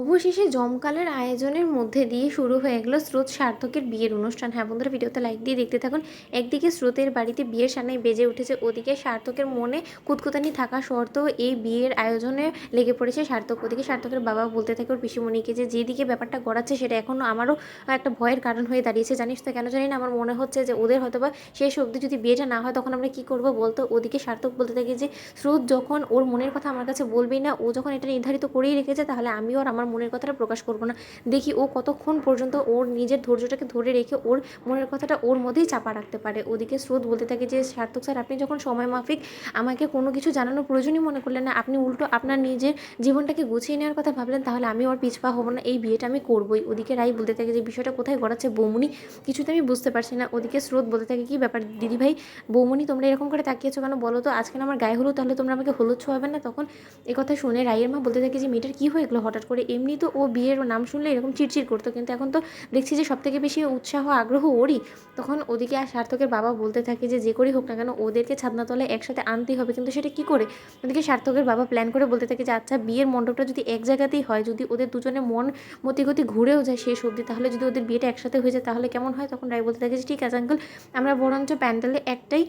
অবশেষে জমকালোর আয়োজনের মধ্যে দিয়ে শুরু হয়ে গেল স্রোত সার্থকের বিয়ের অনুষ্ঠান। হ্যাঁ বন্ধুরা, ভিডিওতে লাইক দিয়ে দেখতে থাকুন। একদিকে স্রোতের বাড়িতে বিয়ের সানাই বেজে উঠেছে, ওদিকে সার্থকের মনে কুতকুতানি থাকা সত্ত্বেও এই বিয়ের আয়োজনে লেগে পড়েছে সার্থক। ওদিকে সার্থকের বাবা বলতে থাকে ওর পিসিমণিকে যে যেদিকে ব্যাপারটা গড়াচ্ছে সেটা এখনও আমারও একটা ভয়ের কারণ হয়ে দাঁড়িয়েছে। জানিস তো কেন জানি না, আমার মনে হচ্ছে যে ওদের হয়তোবা শেষ অবধি যদি বিয়েটা না হয় তখন আমরা কী করবো বলতো। ওদিকে সার্থক বলতে থাকে যে স্রোত যখন ওর মনের কথা আমার কাছে বলবেই না, ও যখন এটা নির্ধারিত করেই রেখেছে, তাহলে আমিও আর আমার মনের কথাটা প্রকাশ করব না। দেখি ও কতক্ষণ পর্যন্ত ওর নিজের ধৈর্যটাকে ধরে রেখে ওর মনের কথাটা ওর মধ্যেই চাপা রাখতে পারে। ওদিকে স্রোত বলতে থাকে যে সার্থক স্যার, আপনি যখন সময় মাফিক আমাকে কোনো কিছু জানানোর প্রয়োজনই মনে করলেন না, আপনি উল্টো আপনার নিজের জীবনটাকে গুছিয়ে নেওয়ার কথা ভাবলেন, তাহলে আমি ওর পিছপা হবো না, এই বিয়েটা আমি করবোই। ওদিকে রাই বলতে থাকে যে বিষয়টা কোথায় গড়াচ্ছে বৌমনি, কিছুতে আমি বুঝতে পারছি না। ওদিকে স্রোত বলতে থাকে কি ব্যাপার দিদিভাই, বৌমনি তোমরা এরকম করে তাকিয়েছো কেন বলো তো, আজকে না আমার গায়ে হলুদ, তাহলে তোমরা আমাকে হলুদ ছোঁয়াবে না? তখন কথা শুনে রাইয়ের মা বলতে থাকে যে মেয়েটার কী হয়ে গেলো হঠাৎ করে, এমনি তো ও বিয়ের নাম শুনলে এরকম চিড়চিড় করতো, কিন্তু এখন তো দেখছি যে সব থেকে বেশি উৎসাহ আগ্রহ ওরই। তখন ওদিকে আর সার্থকের বাবা বলতে থাকে যে যে করেই হোক না কেন ওদেরকে ছাদনাতলায় একসাথে আনতেই হবে, কিন্তু সেটা কী করে? ওদিকে সার্থকের বাবা প্ল্যান করে বলতে থাকে যে আচ্ছা, বিয়ের মণ্ডপটা যদি এক জায়গাতেই হয়, যদি ওদের দুজনে মন মতিগতি ঘুরেও যায় শেষ অবধি, তাহলে যদি ওদের বিয়েটা একসাথে হয়ে যায় তাহলে কেমন হয়? তখন রায় বলতে থাকে যে ঠিক আছে আঙ্কেল, আমরা বরঞ্চ প্যান্ডেলে একটাই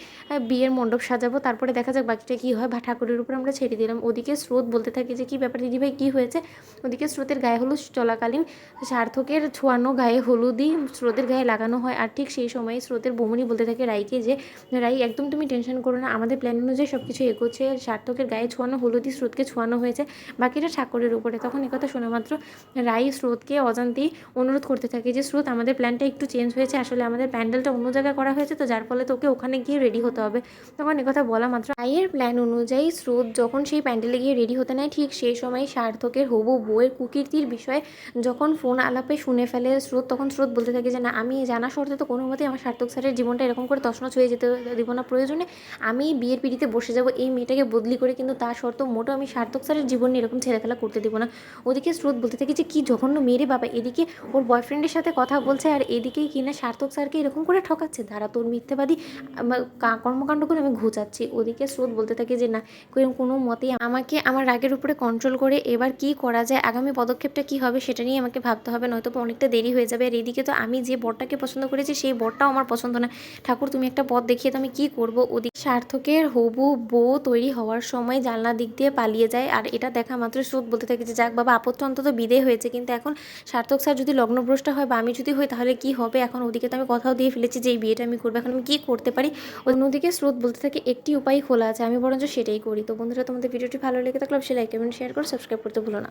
বিয়ের মণ্ডপ সাজাবো, তারপরে দেখা যাক বাকিটা কী হয়, বা ঠাকুরের উপর আমরা ছেড়ে দিলাম। ওদিকে স্রোত বলতে থাকে যে কী ব্যাপার দিদিভাই, কী হয়েছে? ওদিকে স্রোতের গায়ে হলুদ চলাকালীন সার্থকের ছোঁয়ানো গায়ে হলুদই স্রোতের গায়ে লাগানো হয়, আর ঠিক সেই সময় স্রোতের বৌমনি বলতে থাকে রাইকে যে রাই, একদম তুমি টেনশন করো না, আমাদের প্ল্যান অনুযায়ী সব কিছু এগোচ্ছে, সার্থকের গায়ে ছোঁয়ানো হলুদই স্রোতকে ছোঁয়ানো হয়েছে, বাকিটা ঠাকুরের উপরে। তখন একথা শোনা মাত্র রাই স্রোতকে অজান্তেই অনুরোধ করতে থাকে যে স্রোত, আমাদের প্ল্যানটা একটু চেঞ্জ হয়েছে, আসলে আমাদের প্যান্ডেলটা অন্য জায়গায় করা হয়েছে, তো যার ফলে তোকে ওখানে গিয়ে রেডি হতে হবে। তখন একথা বলা মাত্র রাইয়ের প্ল্যান অনুযায়ী স্রোত যখন সেই প্যান্ডেলে গিয়ে রেডি হতে নেয়, ঠিক সেই সময় সার্থকের হবু বউয়ের কুকীর্তির বিষয়ে যখন ফোন আলাপে শুনে ফেলে স্রোত, তখন স্রোত বলতে থাকে যে না, আমি জানা শর্তে তো কোনো মতেই আমার সার্থক স্যারের জীবনটা এরকম করে তছনছ হয়ে যেতে দিব না, প্রয়োজনে আমি বিয়ের পিড়িতে বসে যাব এই মেয়েটাকে বদলি করে, কিন্তু তার শর্ত মোটেও আমি সার্থক স্যারের জীবন নিয়ে এরকম ছেলেখেলা করতে দিব না। ওদিকে স্রোত বলতে থাকে যে কী জঘন্য মেরে বাবা, এদিকে ওর বয়ফ্রেন্ডের সাথে কথা বলছে আর এদিকেই কিনা সার্থক স্যারকে এরকম করে ঠকাচ্ছে, ধারা তোর মিথ্যেবাদী কর্মকাণ্ডগুলো আমি ঘুচাচ্ছি। ওদিকে স্রোত বলতে থাকে যে না, কোনো মতেই আমাকে আমার রাগের উপরে কন্ট্রোল করে এবার কি করা যায়, আগামী পদক্ষেপটা কী হবে সেটা নিয়ে আমাকে ভাবতে হবে, নয়তো অনেকটা দেরি হয়ে যাবে। আর এদিকে তো আমি যে বরটাকে পছন্দ করেছি সেই বরটাও আমার পছন্দ না। ঠাকুর তুমি একটা পথ দেখিয়ে তো আমি কী করবো। ওদিকে সার্থকের হবু বউ তৈরি হওয়ার সময় জানলা দিক দিয়ে পালিয়ে যায়, আর এটা দেখা মাত্র স্রোত বলতে থাকে যে যাক বাবা, আপত্তি অন্তত বিদেয় হয়েছে, কিন্তু এখন সার্থক স্যার যদি লগ্নভ্রষ্ট হয় বা আমি যদি হই তাহলে কি হবে? এখন ওদিকে তো আমি কথাও দিয়ে ফেলেছি যে এই বিয়েটা আমি করবো, এখন আমি কী করতে পারি? অন্যদিকে স্রোত বলতে থাকে একটি উপায় খোলা আছে, আমি বরঞ্চ সেটাই করি। তো বন্ধুরা, তোমাদের ভিডিওটি ভালো লেগে থাকলে অবশ্যই লাইক কমেন্ট শেয়ার করে সাবস্ক্রাইব করতে ভুলো না।